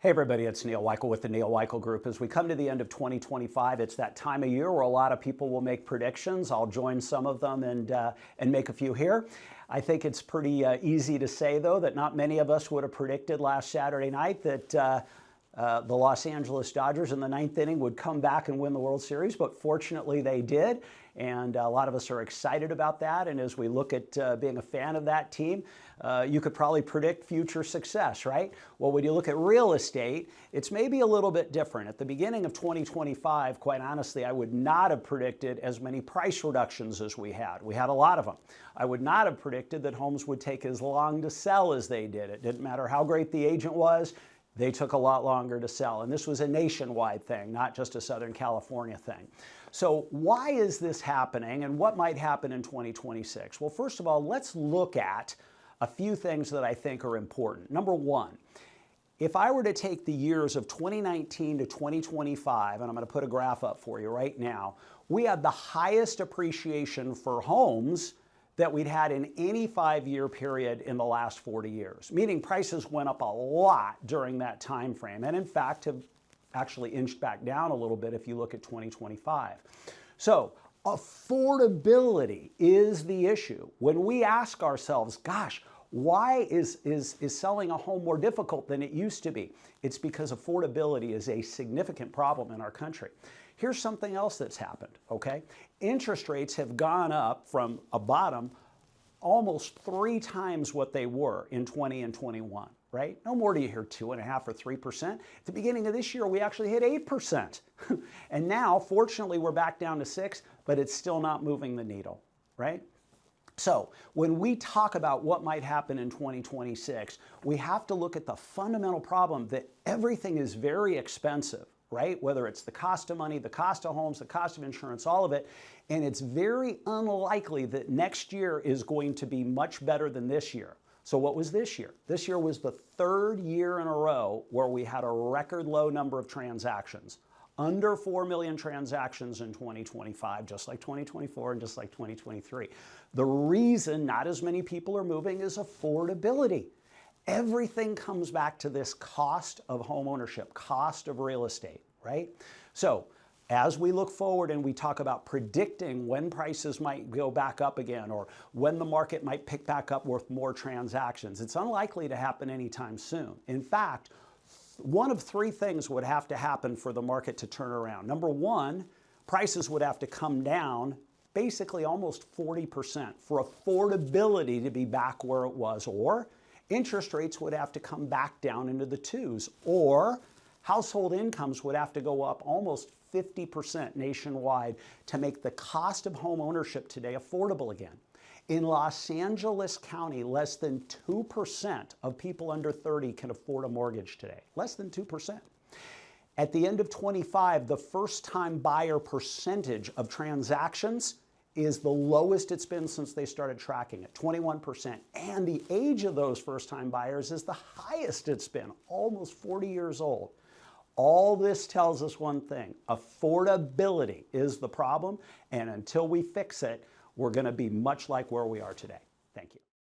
Hey everybody, it's Neil Weichel with the Neil Weichel Group. As we come to the end of 2025, it's that time of year where a lot of people will make predictions. I'll join some of them and make a few here. I think it's pretty easy to say, though, that not many of us would have predicted last Saturday night that the Los Angeles Dodgers in the ninth inning would come back and win the World Series, but fortunately they did, and a lot of us are excited about that. And as we look at being a fan of that team, you could probably predict future success, right? Well, when you look at real estate, it's maybe a little bit different. At the beginning of 2025, quite honestly, I would not have predicted as many price reductions as we had. We had a lot of them. I would not have predicted that homes would take as long to sell as they did. It didn't matter how great the agent was. They took a lot longer to sell. And this was a nationwide thing, not just a Southern California thing. So why is this happening and what might happen in 2026? Well, first of all, let's look at a few things that I think are important. Number one, if I were to take the years of 2019 to 2025, and I'm going to put a graph up for you right now, we had the highest appreciation for homes that we'd had in any 5-year period in the last 40 years, meaning prices went up a lot during that time frame, and in fact have actually inched back down a little bit if you look at 2025. So affordability is the issue. When we ask ourselves, gosh, why is selling a home more difficult than it used to be? It's because affordability is a significant problem in our country. Here's something else that's happened, okay? Interest rates have gone up from a bottom almost 3 times what they were in 20 and 21, right? No more do you hear 2.5% or 3%. At the beginning of this year, we actually hit 8%. And now, fortunately, we're back down to 6, but it's still not moving the needle, right? So when we talk about what might happen in 2026, we have to look at the fundamental problem that everything is very expensive, right? Whether it's the cost of money, the cost of homes, the cost of insurance, all of it. And it's very unlikely that next year is going to be much better than this year. So what was this year? This year was the 3rd year in a row where we had a record low number of transactions. Under 4 million transactions in 2025, just like 2024 and just like 2023. The reason not as many people are moving is affordability. Everything comes back to this cost of home ownership, cost of real estate, right? So as we look forward and we talk about predicting when prices might go back up again or when the market might pick back up with more transactions, it's unlikely to happen anytime soon. In fact, one of 3 things would have to happen for the market to turn around. Number one, prices would have to come down basically almost 40% for affordability to be back where it was, or interest rates would have to come back down into the 2s, or household incomes would have to go up almost 50% nationwide to make the cost of home ownership today affordable again. In Los Angeles County, less than 2% of people under 30 can afford a mortgage today. Less than 2%. At the end of 25, the first-time buyer percentage of transactions is the lowest it's been since they started tracking it, 21%. And the age of those first-time buyers is the highest it's been, almost 40 years old. All this tells us one thing: affordability is the problem, and until we fix it, we're going to be much like where we are today. Thank you.